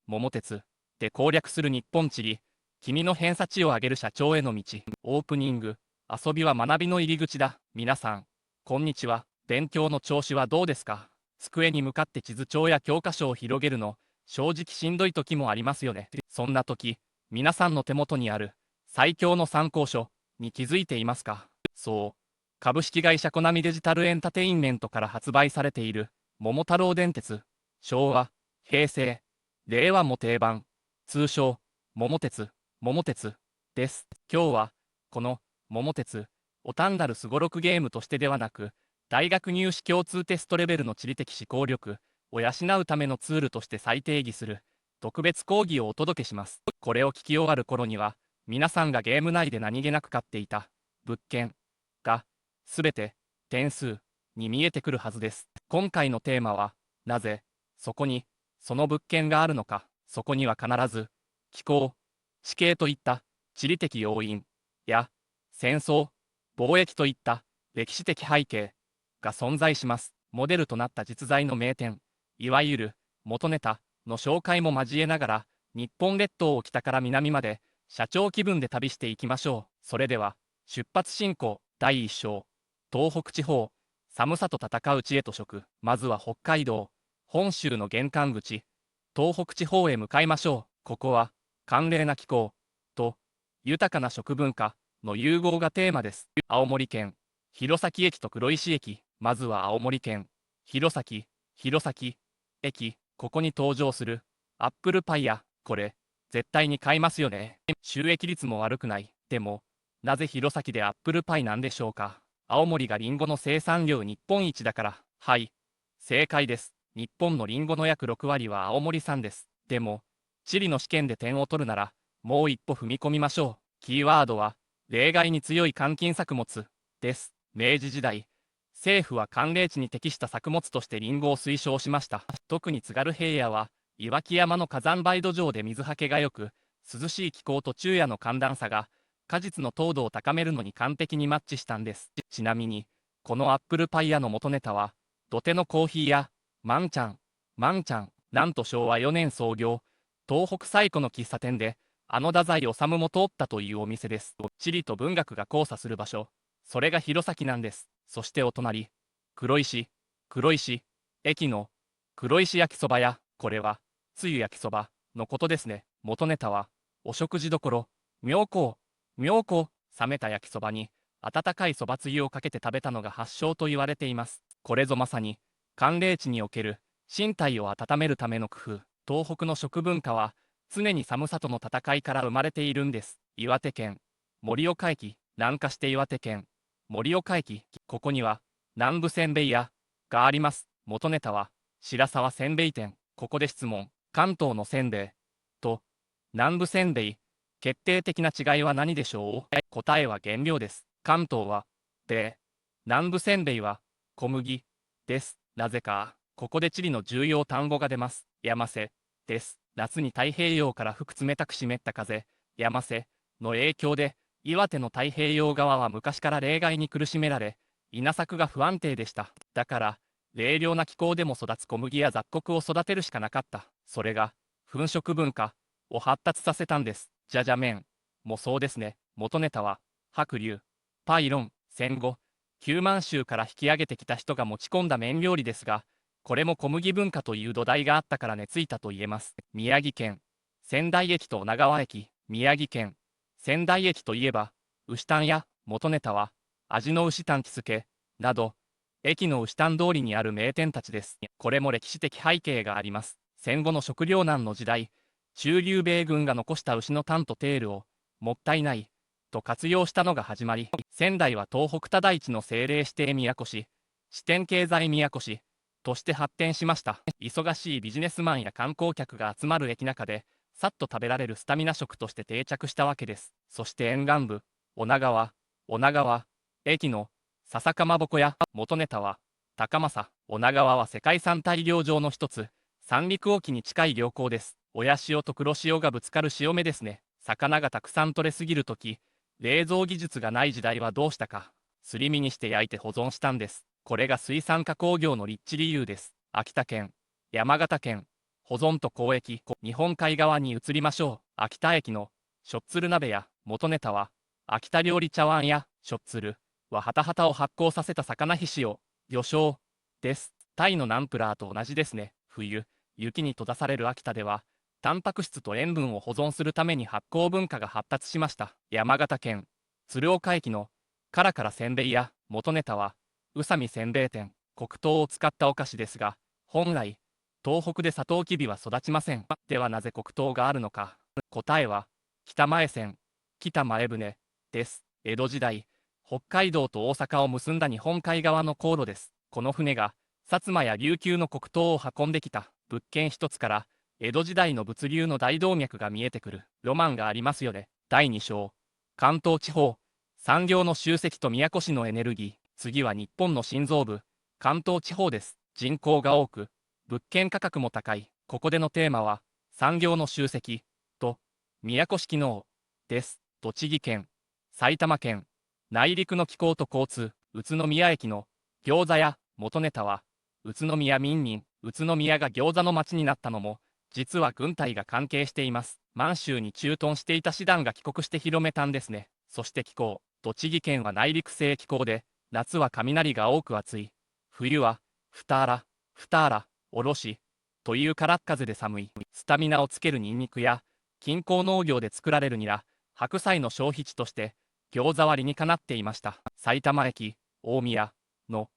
桃鉄で攻略する日本地理、君の偏差値を上げる社長への道。オープニング、遊びは学びの入り口だ。皆さん、こんにちは。勉強の調子はどうですか？机に向かって地図帳や教科書を広げるの、正直しんどい時もありますよね。そんな時、皆さんの手元にある最強の参考書に気づいていますか？そう、株式会社コナミデジタルエンタテインメントから発売されている桃太郎電鉄、昭和、平成、令和も定番、通称、桃鉄、桃鉄です。今日は、この桃鉄を単なるすごろくゲームとしてではなく、大学入試共通テストレベルの地理的思考力を養うためのツールとして再定義する特別講義をお届けします。これを聞き終わる頃には、皆さんがゲーム内で何気なく買っていた物件がすべて点数に見えてくるはずです。今回のテーマは、なぜそこにその物件があるのか。そこには必ず気候、地形といった地理的要因や戦争、貿易といった歴史的背景が存在します。モデルとなった実在の名店、いわゆる元ネタの紹介も交えながら、日本列島を北から南まで社長気分で旅していきましょう。それでは出発進行。第1章、東北地方、寒さと戦う知恵と食。まずは北海道、本州の玄関口、東北地方へ向かいましょう。ここは寒冷な気候と豊かな食文化の融合がテーマです。青森県弘前駅と黒石駅。まずは青森県弘前駅。ここに登場するアップルパイや、これ絶対に買いますよね。収益率も悪くない。でもなぜ弘前でアップルパイなんでしょうか？青森がリンゴの生産量日本一だから。はい、正解です。日本のリンゴの約6割は青森産です。でも地理の試験で点を取るならもう一歩踏み込みましょう。キーワードは例外に強い換金作物です。明治時代、政府は寒冷地に適した作物としてリンゴを推奨しました。特に津軽平野は岩木山の火山灰土壌で水はけが良く、涼しい気候と昼夜の寒暖差が果実の糖度を高めるのに完璧にマッチしたんです。ちなみにこのアップルパイ屋の元ネタは土手のコーヒー屋マンちゃん。なんと昭和4年創業、東北最古の喫茶店で太宰治も通ったというお店です。地理と文学が交差する場所、それが弘前なんです。そしてお隣、黒石駅の黒石焼きそば屋。これはつゆ焼きそばのことですね。元ネタはお食事処妙高。冷めた焼きそばに温かいそばつゆをかけて食べたのが発祥と言われています。これぞまさに寒冷地における身体を温めるための工夫。東北の食文化は常に寒さとの戦いから生まれているんです。岩手県盛岡駅。南下して岩手県盛岡駅。ここには南部せんべい屋があります。元ネタは白沢せんべい店。ここで質問。関東のせんべいと南部せんべい、決定的な違いは何でしょう？答えは原料です。関東は米、南部せんべいは小麦です。なぜかここで地理の重要単語が出ます。山瀬です。夏に太平洋から吹く冷たく湿った風、山瀬の影響で岩手の太平洋側は昔から冷害に苦しめられ、稲作が不安定でした。だから冷涼な気候でも育つ小麦や雑穀を育てるしかなかった。それが粉飾文化を発達させたんです。じゃじゃ麺もそうですね。元ネタは白龍、パイロン。戦後九万州から引き上げてきた人が持ち込んだ麺料理ですが、これも小麦文化という土台があったから根付いたと言えます。宮城県仙台駅と女川駅。宮城県仙台駅といえば牛タンや、元ネタは味の牛タン喜助など駅の牛タン通りにある名店たちです。これも歴史的背景があります。戦後の食糧難の時代、駐留米軍が残した牛のタンとテールをもったいないと活用したのが始まり、仙台は東北多大地の政令指定都市、支店経済都市として発展しました。忙しいビジネスマンや観光客が集まる駅中でさっと食べられるスタミナ食として定着したわけです。そして沿岸部女川駅の笹かまぼこや、元ネタは高政。女川は世界遺産大漁場の一つ、三陸沖に近い漁港です。親潮と黒潮がぶつかる潮目ですね。魚がたくさん取れすぎるとき、冷蔵技術がない時代はどうしたか。すり身にして焼いて保存したんです。これが水産加工業の立地理由です。秋田県、山形県、保存と交易、日本海側に移りましょう。秋田駅のしょっつる鍋や元ネタは、秋田料理茶碗やしょっつるはハタハタを発酵させた魚ひしを魚醤です。タイのナンプラーと同じですね。冬、雪に閉ざされる秋田では、タンパク質と塩分を保存するために発酵文化が発達しました。山形県鶴岡駅のカラカラせんべいや元ネタは、宇佐美せんべい店、黒糖を使ったお菓子ですが、本来、東北でサトウキビは育ちません。ではなぜ黒糖があるのか。答えは、北前線、北前船です。江戸時代、北海道と大阪を結んだ日本海側の航路です。この船が、薩摩や琉球の黒糖を運んできた物件一つから、江戸時代の物流の大動脈が見えてくるロマンがありますよね。第2章、関東地方、産業の集積と宮古市のエネルギー。次は日本の心臓部、関東地方です。人口が多く、物件価格も高い。ここでのテーマは、産業の集積と宮古市機能です。栃木県、埼玉県、内陸の気候と交通、宇都宮駅の餃子屋、元ネタは、宇都宮民民、宇都宮が餃子の町になったのも、実は軍隊が関係しています。満州に駐屯していた師団が帰国して広めたんですね。そして気候、栃木県は内陸性気候で、夏は雷が多く暑い。冬は、ふたら、おろし、というからっ風で寒い。スタミナをつけるニンニクや、近郊農業で作られるニラ、白菜の消費地として、餃子は理にかなっていました。埼玉駅、大宮の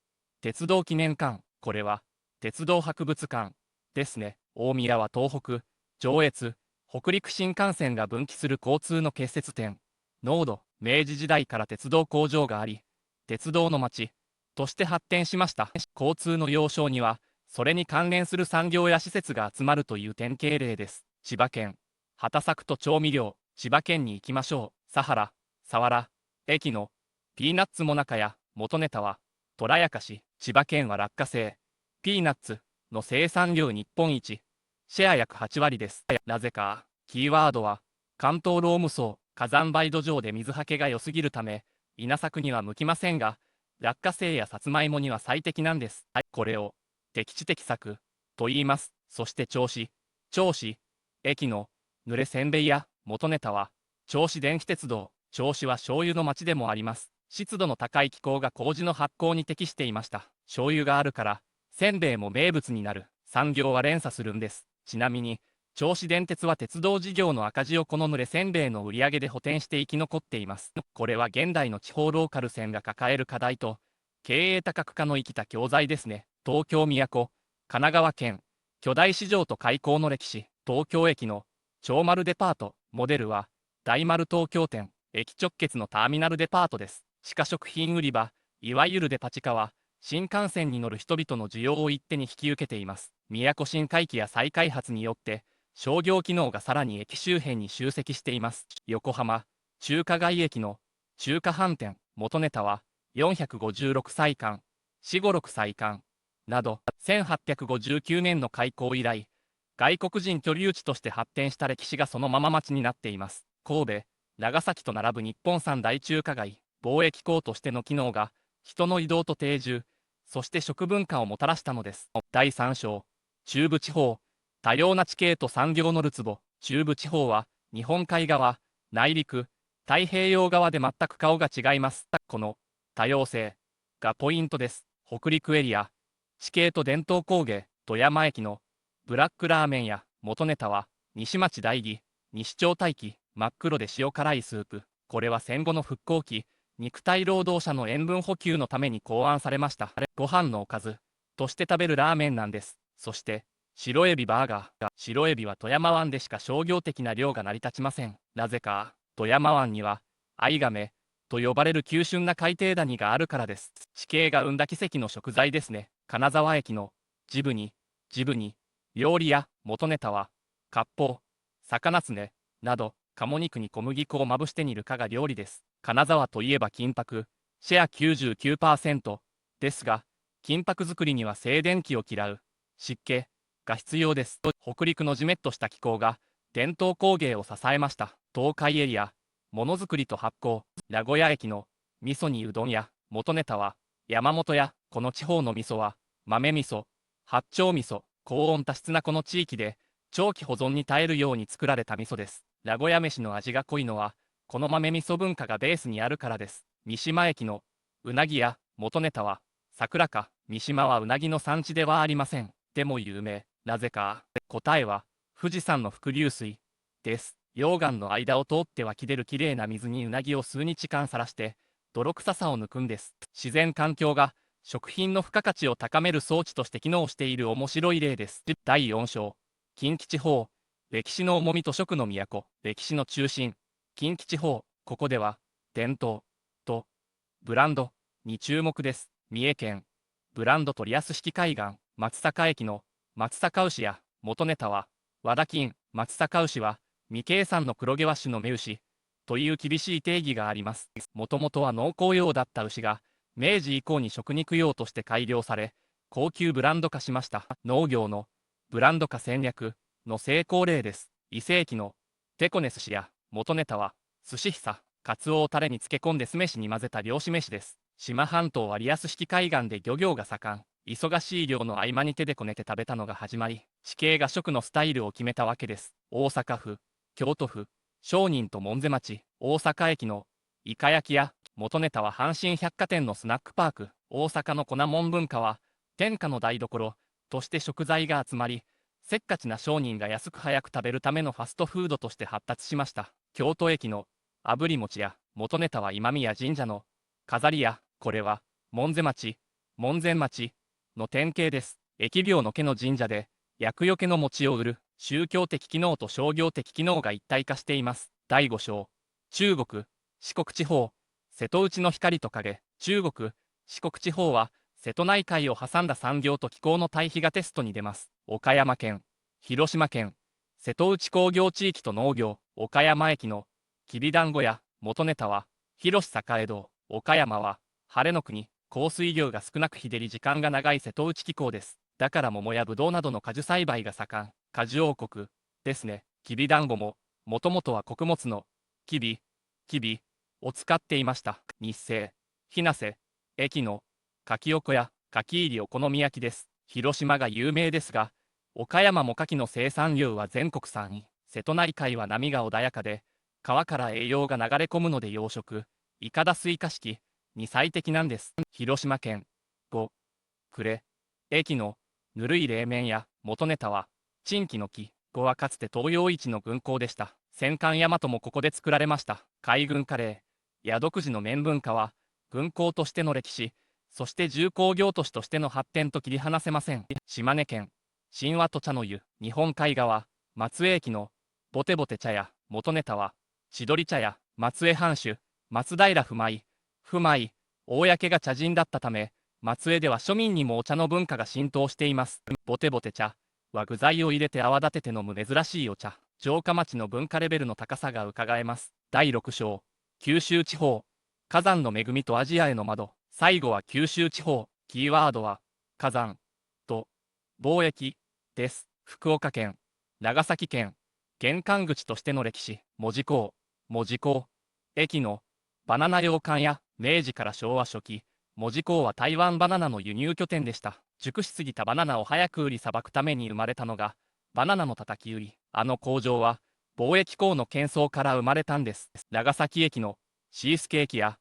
鉄道記念館、これは、鉄道博物館ですね。大宮は東北、上越、北陸新幹線が分岐する交通の結節点。濃度、明治時代から鉄道工場があり、鉄道の町として発展しました。交通の要衝には、それに関連する産業や施設が集まるという典型例です。千葉県、畑作と調味料、千葉県に行きましょう。佐原、佐原、駅のピーナッツもなかや元ネタは、虎やかし、千葉県は落花生、ピーナッツの生産量日本一、シェア約8割です。なぜか、キーワードは、関東ローム層、火山灰土壌で水はけが良すぎるため、稲作には向きませんが、落花生やさつまいもには最適なんです。これを、適地適作と言います。そして銚子、駅の濡れせんべいや元ネタは、銚子電気鉄道、銚子は醤油の町でもあります。湿度の高い気候が麹の発酵に適していました。醤油があるから、せんべいも名物になる。産業は連鎖するんです。ちなみに、銚子電鉄は鉄道事業の赤字をこの濡れせんべいの売り上げで補填して生き残っています。これは現代の地方ローカル線が抱える課題と、経営多角化の生きた教材ですね。東京都、神奈川県、巨大市場と開港の歴史、東京駅の超丸デパート、モデルは、大丸東京店、駅直結のターミナルデパートです。地下食品売り場、いわゆるデパ地下は、新幹線に乗る人々の需要を一手に引き受けています。宮古新回帰や再開発によって、商業機能がさらに駅周辺に集積しています。横浜、中華街駅の中華飯店、元ネタは、456歳間、456歳間、など、1859年の開港以来、外国人居留地として発展した歴史がそのまま町になっています。神戸、長崎と並ぶ日本三大中華街、貿易港としての機能が、人の移動と定住、そして食文化をもたらしたのです。第3章、中部地方、多様な地形と産業のるつぼ。中部地方は、日本海側、内陸、太平洋側で全く顔が違います。この多様性がポイントです。北陸エリア、地形と伝統工芸、富山駅のブラックラーメンや元ネタは、西町大義、西町大輝、真っ黒で塩辛いスープ。これは戦後の復興期、肉体労働者の塩分補給のために考案されました。ご飯のおかずとして食べるラーメンなんです。そして、白エビバーガー。白エビは富山湾でしか商業的な漁が成り立ちません。なぜか、富山湾には、アイガメと呼ばれる急峻な海底谷があるからです。地形が生んだ奇跡の食材ですね。金沢駅のジブニ、料理や元ネタは、割烹、魚つね、など、鴨肉に小麦粉をまぶして煮るかが料理です。金沢といえば金箔、シェア 99% ですが、金箔作りには静電気を嫌う湿気が必要です。北陸のジメッとした気候が伝統工芸を支えました。東海エリア、ものづくりと発酵、名古屋駅の味噌にうどんや元ネタは山本屋。この地方の味噌は豆味噌、八丁味噌、高温多湿なこの地域で長期保存に耐えるように作られた味噌です。名古屋飯の味が濃いのは、この豆味噌文化がベースにあるからです。三島駅のうなぎや元ネタは、桜か、三島はうなぎの産地ではありません。でも有名。なぜか。答えは、富士山の伏流水です。溶岩の間を通って湧き出るきれいな水にうなぎを数日間さらして、泥臭さを抜くんです。自然環境が食品の付加価値を高める装置として機能している面白い例です。第4章。近畿地方。歴史の重みと食の都。歴史の中心。近畿地方。ここでは、伝統とブランドに注目です。三重県。ブランド取安式海岸。松阪駅の松阪牛や元ネタは、和田金。松阪牛は、未計算の黒毛和種の目牛という厳しい定義があります。もともとは農耕用だった牛が、明治以降に食肉用として改良され、高級ブランド化しました。農業のブランド化戦略の成功例です。伊勢駅のテコネ寿司や元ネタは、寿司久、カツオをタレに漬け込んで酢飯に混ぜた漁師飯です。志摩半島はリアス式海岸で漁業が盛ん。忙しい漁の合間に手でこねて食べたのが始まり、地形が食のスタイルを決めたわけです。大阪府、京都府、商人と門瀬町、大阪駅のイカ焼きや元ネタは阪神百貨店のスナックパーク。大阪の粉もん文化は天下の台所として食材が集まり、せっかちな商人が安く早く食べるためのファストフードとして発達しました。京都駅の炙り餅や元ネタは今宮神社の飾りや、これは門瀬町、門前町の典型です。疫病の家の神社で厄除けの餅を売る宗教的機能と商業的機能が一体化しています。第5章。中国、四国地方。瀬戸内の光と影。中国、四国地方は瀬戸内海を挟んだ産業と気候の対比がテストに出ます。岡山県、広島県、瀬戸内工業地域と農業。岡山駅のきびだんごや元ネタは、広栄堂。岡山は晴れの国、降水量が少なく日照り時間が長い瀬戸内気候です。だから桃やぶどうなどの果樹栽培が盛ん。果樹王国ですね。きびだんごも、もともとは穀物のきびを使っていました。日清、日生、駅のかきおこやかき入りお好み焼きです。広島が有名ですが、岡山も牡蠣の生産量は全国3位。瀬戸内海は波が穏やかで、川から栄養が流れ込むので養殖、いかだ水化式に最適なんです。広島県、呉、呉、駅のぬるい冷麺や元ネタは、珍奇の木。呉はかつて東洋一の軍港でした。戦艦大和もここで作られました。海軍カレーや独自の麺文化は、軍港としての歴史、そして重工業都市としての発展と切り離せません。島根県、神話と茶の湯。日本海側、松江駅のボテボテ茶や元ネタは、千鳥茶や松江藩主、松平不昧、公が茶人だったため、松江では庶民にもお茶の文化が浸透しています。ボテボテ茶は具材を入れて泡立てて飲む珍しいお茶。城下町の文化レベルの高さがうかがえます。第6章。九州地方。火山の恵みとアジアへの窓。最後は九州地方。キーワードは、火山と貿易です。福岡県、長崎県。玄関口としての歴史。門司港。駅のバナナ洋館や明治から昭和初期。門司港は台湾バナナの輸入拠点でした。熟しすぎたバナナを早く売りさばくために生まれたのが、バナナのたたき売り。あの工場は、貿易港の喧騒から生まれたんです。長崎駅のシースケーキや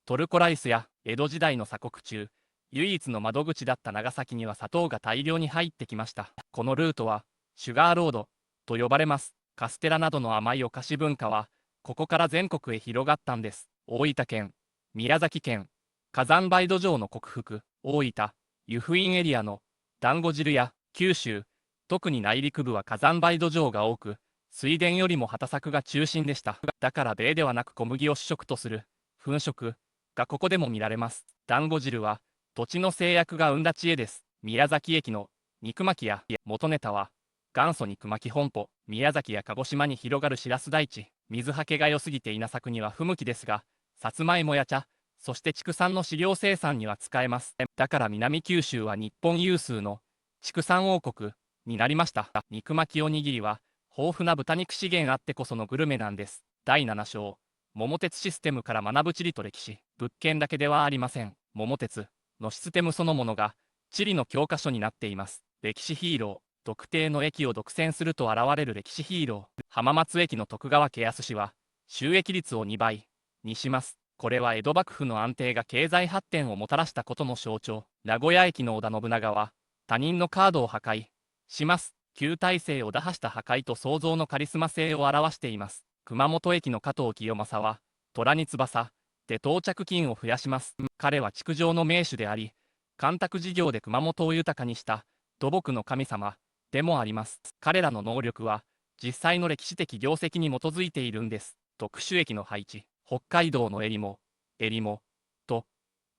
トルコライスや江戸時代の鎖国中、唯一の窓口だった長崎には砂糖が大量に入ってきました。このルートは、シュガーロードと呼ばれます。カステラなどの甘いお菓子文化は、ここから全国へ広がったんです。大分県、宮崎県、火山灰土壌の克服。大分、湯布院エリアの団子汁や九州、特に内陸部は火山灰土壌が多く、水田よりも畑作が中心でした。だから米ではなく小麦を主食とする粉食がここでも見られます。団子汁は土地の制約が生んだ知恵です。宮崎駅の肉巻きや元ネタは元祖肉巻き本舗。宮崎や鹿児島に広がるしらす大地。水はけが良すぎて稲作には不向きですが、さつまいもや茶、そして畜産の飼料生産には使えます。だから南九州は日本有数の畜産王国になりました。肉巻きおにぎりは豊富な豚肉資源あってこそのグルメなんです。第7章。桃鉄システムから学ぶ地理と歴史。物件だけではありません。桃鉄のシステムそのものが地理の教科書になっています。歴史ヒーロー。特定の駅を独占すると現れる歴史ヒーロー。浜松駅の徳川家康氏は、収益率を2倍にします。これは江戸幕府の安定が経済発展をもたらしたことの象徴。名古屋駅の織田信長は、他人のカードを破壊します。旧体制を打破した破壊と創造のカリスマ性を表しています。熊本駅の加藤清正は、虎に翼で到着金を増やします。彼は築城の名手であり、干拓事業で熊本を豊かにした土木の神様でもあります。彼らの能力は、実際の歴史的業績に基づいているんです。特殊駅の配置。北海道の襟裳と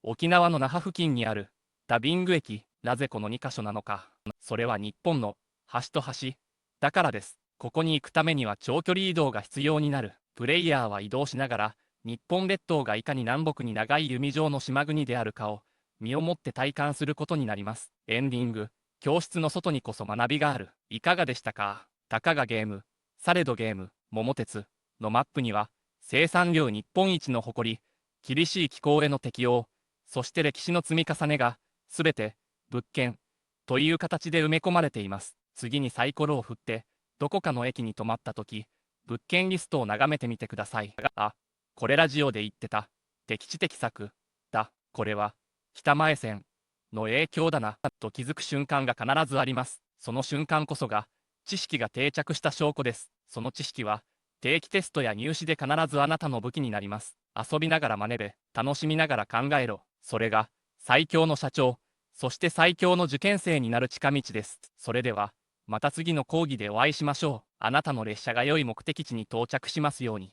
沖縄の那覇付近にあるダビング駅。なぜこの2カ所なのか。それは日本の端と端だからです。ここに行くためには長距離移動が必要になる。プレイヤーは移動しながら日本列島がいかに南北に長い弓状の島国であるかを身をもって体感することになります。エンディング。教室の外にこそ学びがある。いかがでしたか。たかがゲーム、されどゲーム、桃鉄のマップには、生産量日本一の誇り、厳しい気候への適応、そして歴史の積み重ねが、すべて、物件、という形で埋め込まれています。次にサイコロを振って、どこかの駅に止まったとき、物件リストを眺めてみてください。あ、これラジオで言ってた、敵地的策、だ、これは、北前線の影響だな、と気づく瞬間が必ずあります。その瞬間こそが、知識が定着した証拠です。その知識は、定期テストや入試で必ずあなたの武器になります。遊びながら真似べ、楽しみながら考えろ。それが、最強の社長、そして最強の受験生になる近道です。それでは、また次の講義でお会いしましょう。あなたの列車が良い目的地に到着しますように。